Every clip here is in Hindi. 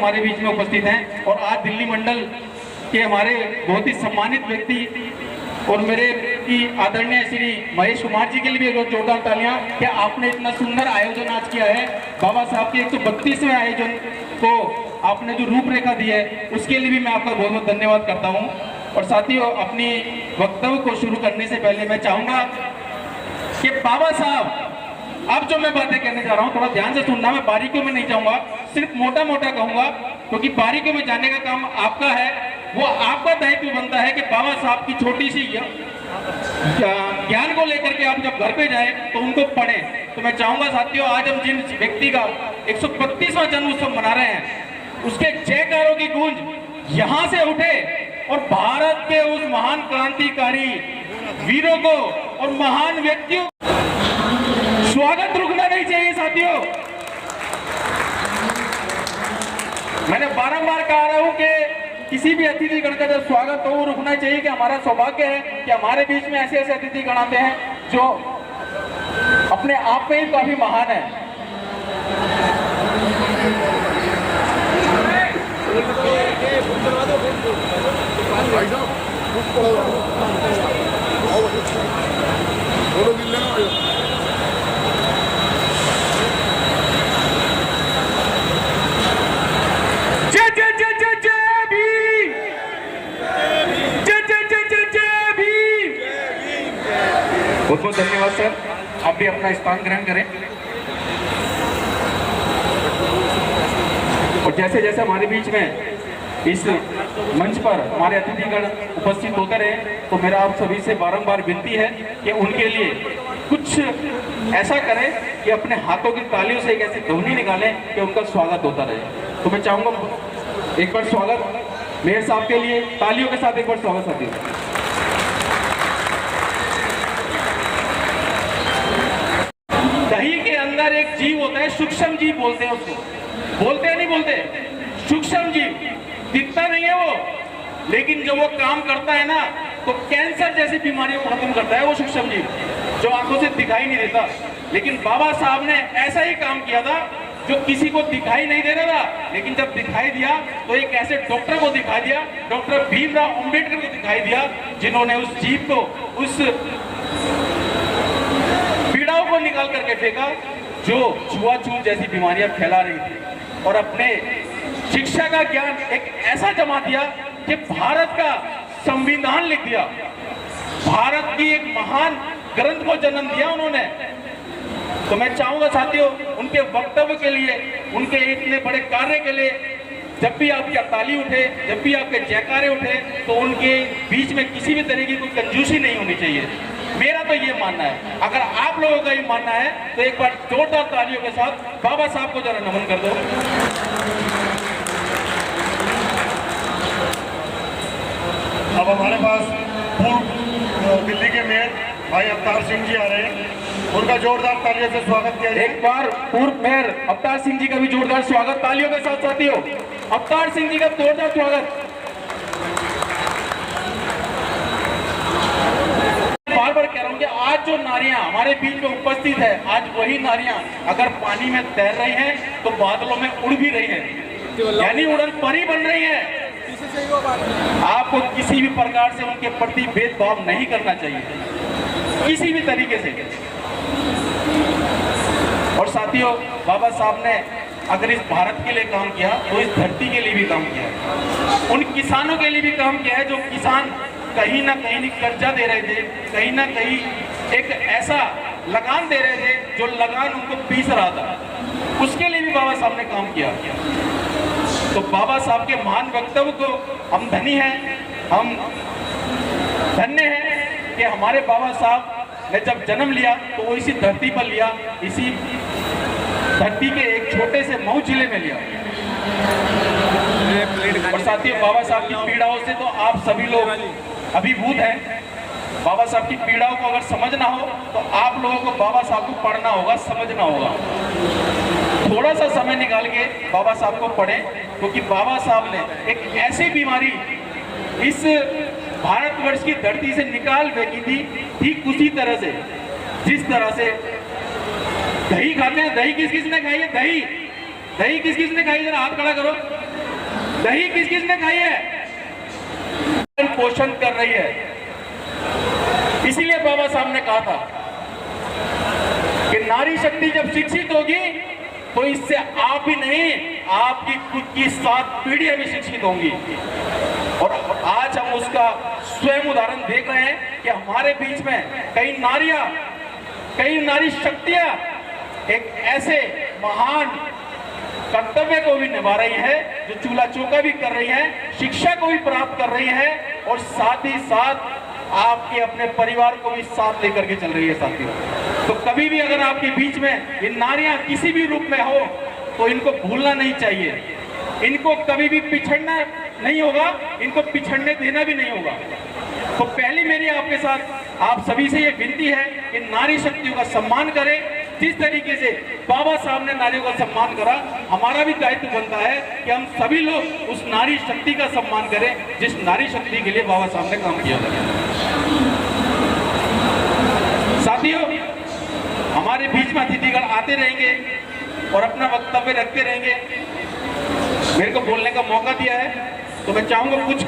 हमारे बीच में उपस्थित हैं और आज दिल्ली मंडल के हमारे बहुत ही सम्मानित व्यक्ति और मेरे की आदरणीय श्री महेश कुमार जी के लिए भी जोरदार तालियां कि आपने इतना सुंदर आयोजन आज किया है। बाबा साहब के 132वें आयोजन को आपने जो रूपरेखा दी है उसके लिए भी मैं आपका बहुत बहुत धन्यवाद करता हूं। और साथियों, अपनी वक्तव्य को शुरू करने से पहले मैं चाहूंगा कि बाबा साहब, अब जो मैं बातें कहने जा रहा हूं थोड़ा ध्यान से सुनना, मैं बारीकियों में नहीं जाऊंगा, सिर्फ मोटा मोटा कहूंगा, क्योंकि बारीकियों में जाने का काम आपका है। वो आपका दायित्व बनता है कि बाबा साहब की छोटी सी ज्ञान को लेकर के आप जब घर पे जाए तो उनको पढ़ें। तो मैं चाहूंगा साथियों, आज हम जिन व्यक्ति का 132वां जन्म उत्सव मना रहे हैं उसके जयकारों की गूंज यहां से उठे और भारत के उस महान क्रांतिकारी वीरों को और महान व्यक्तियों स्वागत रुकना नहीं चाहिए। साथियों, मैंने बारंबार कहा रहा हूं कि किसी भी अतिथि गण का जब स्वागत हो रुकना चाहिए, कि हमारा सौभाग्य है कि हमारे बीच में ऐसे ऐसे अतिथि गण आते हैं जो अपने आप में ही काफी महान है। बहुत बहुत धन्यवाद सर, आप भी अपना स्थान ग्रहण करें। और जैसे जैसे हमारे बीच में इस मंच पर हमारे अतिथिगण उपस्थित होते रहे, तो मेरा आप सभी से बारंबार विनती है कि उनके लिए कुछ ऐसा करें कि अपने हाथों की तालियों से एक ऐसी ध्वनि निकालें कि उनका स्वागत होता रहे। तो मैं चाहूंगा एक बार स्वागत मेयर साहब के लिए तालियों के साथ, एक बार स्वागत साथियों। दही के अंदर एक जीव होता है, सूक्ष्म जीव बोलते हैं उसको, बोलते हैं नहीं बोलते, सूक्ष्म जीव, दिखता नहीं है वो, लेकिन जब वो काम करता है ना तो कैंसर जैसी बीमारियों को खत्म करता है वो सूक्ष्म जीव, जो आंखों से दिखाई नहीं देता। लेकिन बाबा साहब ने ऐसा ही काम किया था जो किसी को दिखाई नहीं दे रहा था, लेकिन जब दिखाई दिया तो एक ऐसे डॉक्टर को दिखाई दिया, डॉक्टर भीमराव अंबेडकर को दिखाई दिया, जिन्होंने उस जीव को, उस पीड़ाओं को निकाल करके फेंका जो छुआछूत जैसी बीमारियां फैला रही थी, और अपने शिक्षा का ज्ञान एक ऐसा जमा दिया कि भारत का संविधान लिख दिया, भारत की एक महान ग्रंथ को जन्म दिया उन्होंने। तो मैं चाहूंगा साथियों, उनके वक्तव्य के लिए, उनके इतने बड़े कार्य के लिए जब भी आपकी ताली उठे, जब भी आपके जयकारे उठे, तो उनके बीच में किसी भी तरह की कोई कंजूसी नहीं होनी चाहिए। मेरा तो ये मानना है। अगर आप लोगों का ये मानना है तो एक बार जोरदार तालियों के साथ बाबा साहब को जरा नमन कर दो। अब हमारे पास पूर्व दिल्ली के मेयर भाई अवतार सिंह जी आ रहे हैं, उनका जोरदार तालियों से स्वागत किया जाए। एक बार पूर्व मेयर अवतार सिंह जी का भी जोरदार स्वागत तालियों के साथ साथियों। अवतार सिंह जी का जोरदार स्वागत। बार कह रहा हूं कि आज जो नारियां हमारे बीच में उपस्थित है, आज वही नारियां अगर पानी में तैर रही हैं तो बादलों में उड़ भी रही हैं, यानी उड़न परी बन रही है। आपको किसी भी प्रकार से उनके प्रति भेदभाव नहीं करना चाहिए, किसी भी तरीके से। और साथियों, बाबा साहब ने अगर इस भारत के लिए काम किया तो इस धरती के लिए भी काम किया, उन किसानों के लिए भी काम किया है जो किसान कहीं ना कहीं कर्जा दे रहे थे, कहीं ना कहीं एक ऐसा लगान दे रहे थे जो लगान उनको पीस रहा था, उसके लिए भी बाबा साहब ने काम किया। तो बाबा साहब के महान वक्तव्य को हम धनी हैं, हम धन्य हैं कि हमारे बाबा साहब ने जब जन्म लिया तो वो इसी धरती पर लिया, इसी धरती के एक छोटे से मऊ जिले में लिया। और साथियों, बाबा साहब की पीड़ाओं से तो आप सभी लोग अभिभूत हैं। बाबा साहब की पीड़ाओं को अगर समझना हो तो आप लोगों को बाबा साहब को पढ़ना होगा, समझना होगा। थोड़ा सा समय निकाल के बाबा साहब को पढ़ें, क्योंकि बाबा साहब ने एक ऐसी बीमारी इस भारतवर्ष की धरती से निकाल फेंकी थी, ठीक उसी तरह से जिस तरह से दही खाते हैं। दही किस किस ने खाई है? दही किस किस ने खाई? जरा हाथ खड़ा करो। दही किस किस ने खाई है? पोषण कर रही है। इसीलिए बाबा साहब ने कहा था कि नारी शक्ति जब शिक्षित होगी तो इससे आप ही नहीं, आपकी खुद की 7 पीढ़ियां भी शिक्षित होंगी। और आज हम उसका स्वयं उदाहरण देख रहे हैं कि हमारे बीच में कई नारियां, कई नारी शक्तियां एक ऐसे महान कर्तव्य को भी निभा रही है, जो चूल्हा चौका भी कर रही है, शिक्षा को भी प्राप्त कर रही है और साथ ही साथ आपके अपने परिवार को भी साथ लेकर के चल रही है साथियों। तो कभी भी अगर आपके बीच में ये नारियां किसी भी रूप में हो तो इनको भूलना नहीं चाहिए, इनको कभी भी पिछड़ना नहीं होगा, इनको पिछड़ने देना भी नहीं होगा। तो पहली मेरी आपके साथ आप सभी से ये विनती है कि नारी शक्तियों का सम्मान करें। जिस तरीके से बाबा साहब ने नारियों का सम्मान करा, हमारा भी दायित्व बनता है कि हम सभी लोग उस नारी शक्ति का सम्मान करें जिस नारी शक्ति के लिए बाबा साहब ने काम किया था। साथियों, हमारे बीच में अतिथिगण आते रहेंगे और अपना वक्तव्य रखते रहेंगे। मेरे को बोलने का मौका दिया है तो मैं चाहूंगा कुछ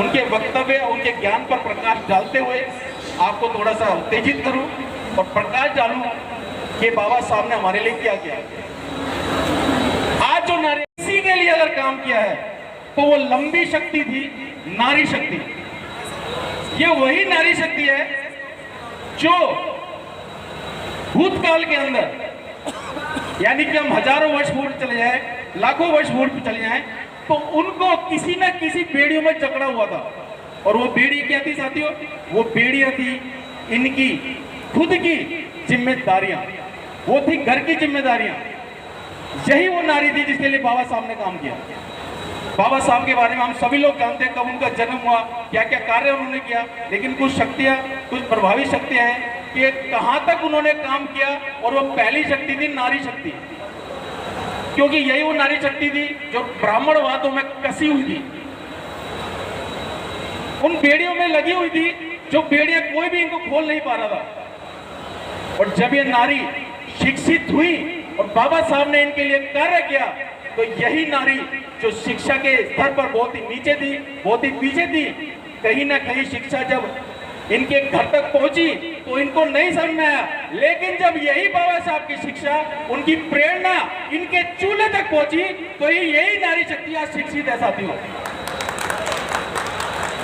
उनके वक्तव्य, उनके ज्ञान पर प्रकाश डालते हुए आपको थोड़ा सा उत्तेजित करूं और प्रकाश डालूं कि बाबा साहब ने हमारे लिए क्या किया। आज जो नारी इसी के लिए अगर काम किया है तो वो लंबी शक्ति थी, नारी शक्ति। ये वही नारी शक्ति है जो भूतकाल के अंदर, यानी कि हम हजारों वर्ष पूर्व चले जाए, लाखों वर्ष पूर्व चले जाए, तो उनको किसी न किसी बेड़ियों में जकड़ा हुआ था। और वो बेड़ी क्या थी साथियों? वो बेड़ियां थी इनकी खुद की जिम्मेदारियां, वो थी घर की जिम्मेदारियां। यही वो नारी थी जिसके लिए बाबा साहब ने काम किया। बाबा साहब के बारे में हम सभी लोग जानते हैं, कब उनका जन्म हुआ, क्या क्या कार्य उन्होंने किया, लेकिन कुछ शक्तियां, कुछ प्रभावी शक्तियां हैं कि कहां तक उन्होंने काम किया। और वो पहली शक्ति थी नारी शक्ति, क्योंकि यही वो नारी शक्ति थी जो ब्राह्मणवादों में कसी हुई थी, उन बेड़ियों में लगी हुई थी जो बेड़ियां कोई भी इनको खोल नहीं पा रहा था। और जब ये नारी शिक्षित हुई और बाबा साहब ने इनके लिए कार्य किया, तो यही नारी जो शिक्षा के स्तर पर बहुत ही नीचे थी, बहुत ही पीछे थी, कहीं ना कहीं शिक्षा जब इनके घर तक पहुंची तो इनको नहीं समझ में आया, लेकिन जब यही बाबा साहब की शिक्षा, उनकी प्रेरणा इनके चूल्हे तक पहुंची तो यही नारी शक्ति आज शिक्षित है साथियों।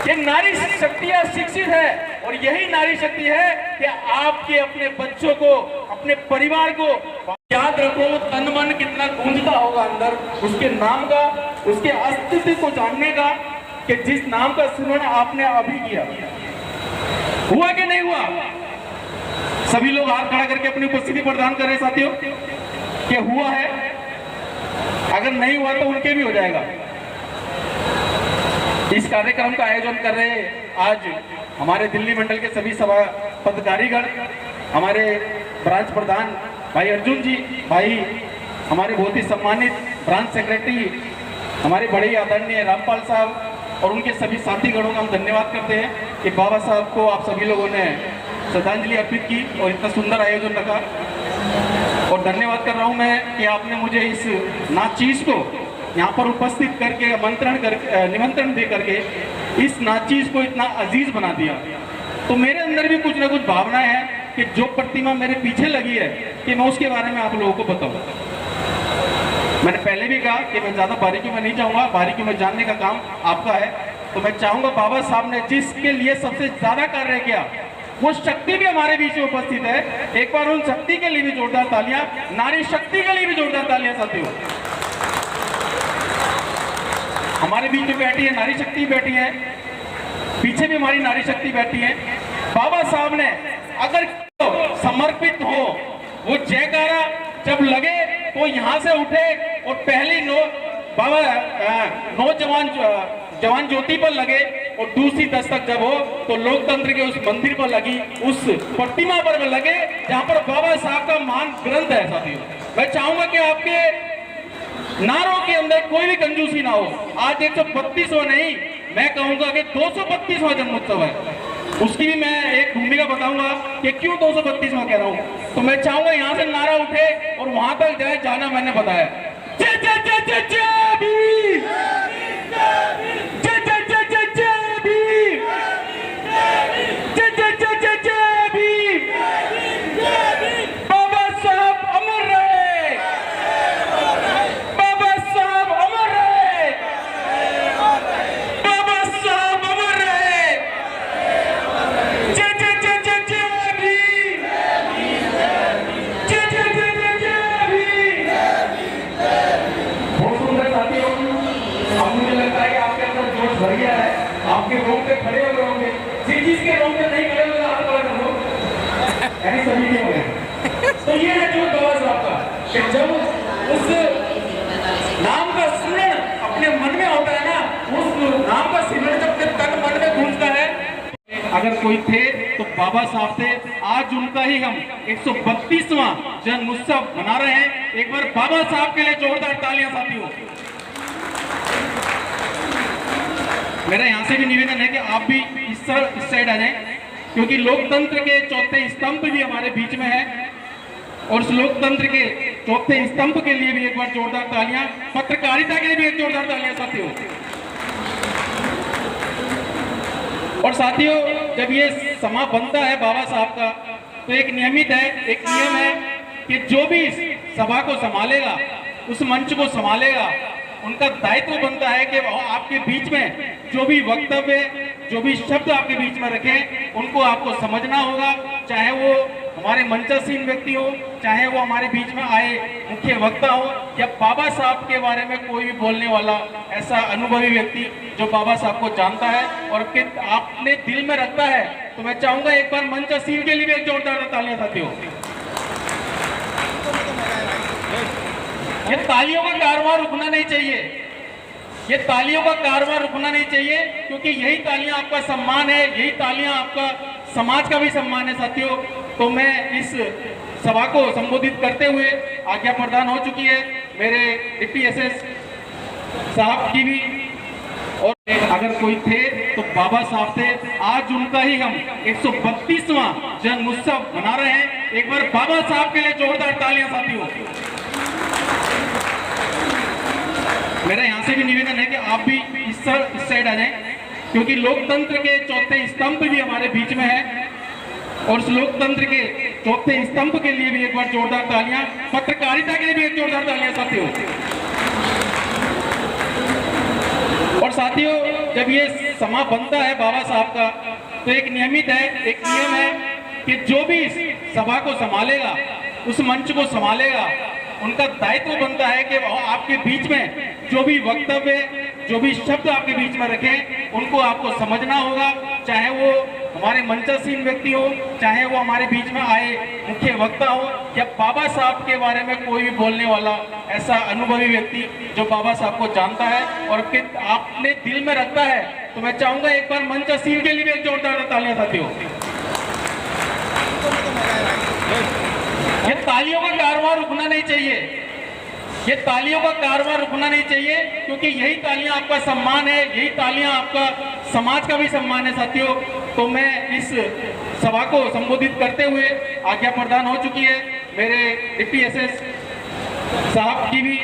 ये नारी शक्ति आज शिक्षित है और यही नारी शक्ति है कि आपके अपने बच्चों को, अपने परिवार को याद रखो, तन मन कितना गूंजता होगा अंदर उसके नाम का, उसके अस्तित्व को जानने का, कि जिस नाम का स्मरण आपने अभी किया। हुआ कि नहीं हुआ? सभी लोग हाथ खड़ा करके अपनी उपस्थिति प्रदान कर रहे साथियों कि हुआ है। अगर नहीं हुआ तो उनके भी हो जाएगा। इस कार्यक्रम का आयोजन कर रहे आज हमारे दिल्ली मंडल के सभी सभा पदाधिकारीगण, हमारे ब्रांच प्रधान भाई अर्जुन जी, भाई हमारे बहुत ही सम्मानित ब्रांच सेक्रेटरी हमारे बड़े आदरणीय रामपाल साहब और उनके सभी साथीगणों का हम धन्यवाद करते हैं कि बाबा साहब को आप सभी लोगों ने श्रद्धांजलि अर्पित की और इतना सुंदर आयोजन रखा। और धन्यवाद कर रहा हूं मैं कि आपने मुझे इस नाचीज को यहाँ पर उपस्थित करके निमंत्रण दे करके इस नाचीज को इतना अजीज बना दिया। तो मेरे अंदर भी कुछ ना कुछ भावनाएं हैं कि जो प्रतिमा मेरे पीछे लगी है कि मैं उसके बारे में आप लोगों को बताऊं। मैंने पहले भी कहा कि मैं ज्यादा बारीकी में नहीं जाऊंगा, बारीकी में जानने का काम आपका है। तो मैं चाहूंगा बाबा साहब ने जिसके लिए सबसे ज्यादा कार्य किया वो शक्ति भी हमारे बीच में उपस्थित है। एक बार उन शक्ति के लिए भी जोरदार तालियां, नारी शक्ति के लिए भी जोरदार तालियां साथियों। हमारे बीच में बैठी है नारी शक्ति, बैठी है पीछे भी हमारी नारी शक्ति बैठी है। बाबा साहब ने अगर समर्पित हो, वो जयकारा जब लगे तो यहाँ से उठे और पहली जवान ज्योति पर लगे और दूसरी दस्तक जब हो तो लोकतंत्र के उस मंदिर पर लगी, उस प्रतिमा पर लगे जहाँ पर बाबा साहब का महान ग्रंथ है साथियों। मैं चाहूंगा कि आपके नारों के अंदर कोई भी कंजूसी ना हो। आज 132वां नहीं, मैं कहूंगा कि 232वां जन्मोत्सव है। उसकी भी मैं एक भूमिका बताऊंगा कि क्यों 232वां कह रहा हूं। तो मैं चाहूंगा यहां से नारा उठे और वहां तक जाए, जाना मैंने बताया। जय जय जय जय जय भीम, जय जय जय जय जय भीम, जय जय जय जय जय भीम। बाबा साहब अमर रहे, बाबा साहब अमर रहे, बाबा साहब अमर रहे, जय जय जय जय जय भीम, जय जय जय जय जय भीम। बहुत सुंदर साथियों, अब मुझे लगता है कि आपके अंदर जोश भर गया है, आपके रोंग पे खड़े हो गए होंगे। जिसके रोंग पे नहीं खड़े हुए हाथ खड़ा कर लो, यानी सभी के हो गए। तो ये है जो बाबा साहब का, कि जब उस नाम का स्मरण अपने मन में होता है ना, उस नाम का स्मरण जब अपने तन मन में गूंजता है, अगर कोई थे तो बाबा साहब थे। आज उनका ही हम 132वां जन्म उत्सव मना रहे हैं। एक बार बाबा साहब के लिए जोरदार तालियां साथियों। मेरा यहाँ से भी निवेदन है कि आप भी इस साइड आ जाएं, क्योंकि लोकतंत्र के चौथे स्तंभ भी हमारे बीच में है, और उस लोकतंत्र के चौथे स्तंभ के लिए भी एक बार जोरदार तालियां, पत्रकारिता के लिए भी एक जोरदार तालियां साथियों। और साथियों, जब ये समा बनता है बाबा साहब का, तो एक नियमित है, एक नियम है कि जो भी इस सभा को संभालेगा, उस मंच को संभालेगा, उनका दायित्व बनता है कि आपके बीच में जो भी वक्तव्य, जो भी शब्द आपके बीच में रखें, उनको आपको समझना होगा। चाहे वो हमारे मंचासीन व्यक्ति हो, चाहे वो हमारे बीच में आए मुख्य वक्ता हो, या बाबा साहब के बारे में कोई भी बोलने वाला ऐसा अनुभवी व्यक्ति जो बाबा साहब को जानता है और कि आपने दिल में रखता है, तो मैं चाहूंगा एक बार मंचासीन के लिए भी एक जोरदार तालियां साथियों। ये तालियों का कारवां रुकना नहीं चाहिए, ये तालियों का कारवां रुकना नहीं चाहिए, क्योंकि यही तालियां आपका सम्मान है, यही तालियां आपका समाज का भी सम्मान है साथियों। तो मैं इस सभा को संबोधित करते हुए, आज्ञा प्रदान हो चुकी है मेरे डिप्टी एसएस साहब की भी, और अगर कोई थे तो बाबा साहब थे। आज उनका ही हम 132वां जन्म उत्सव मना रहे हैं। एक बार बाबा साहब के लिए जोरदार तालियां साथियों। मेरा यहाँ से भी निवेदन है कि आप भी इस साइड आ जाएं, क्योंकि लोकतंत्र के चौथे स्तंभ भी हमारे बीच में है, और उस लोकतंत्र के चौथे स्तंभ के लिए भी एक बार जोरदार तालियां, पत्रकारिता के लिए भी एक जोरदार तालियां साथियों। और साथियों, जब ये समा बनता है बाबा साहब का, तो एक नियमित है, एक नियम है कि जो भी इस सभा को संभालेगा, उस मंच को संभालेगा, उनका दायित्व बनता है कि आपके बीच में जो भी वक्तव्य, जो भी शब्द आपके बीच में रखें, उनको आपको समझना होगा। चाहे वो हमारे मंचासीन व्यक्ति हो, चाहे वो हमारे बीच में आए मुख्य वक्ता हो, या बाबा साहब के बारे में कोई भी बोलने वाला ऐसा अनुभवी व्यक्ति जो बाबा साहब को जानता है और कि आपने दिल में रखता है, तो मैं चाहूंगा एक बार मंचासीन के लिए भी एक जोरदार तालियां साथियों। ये तालियों का कारवां रुकना नहीं चाहिए, ये तालियों का कारवां रुकना नहीं चाहिए, क्योंकि यही तालियां आपका सम्मान है, यही तालियां आपका समाज का भी सम्मान है साथियों। तो मैं इस सभा को संबोधित करते हुए, आज्ञा प्रदान हो चुकी है मेरे डिप्टी एसएस साहब की भी,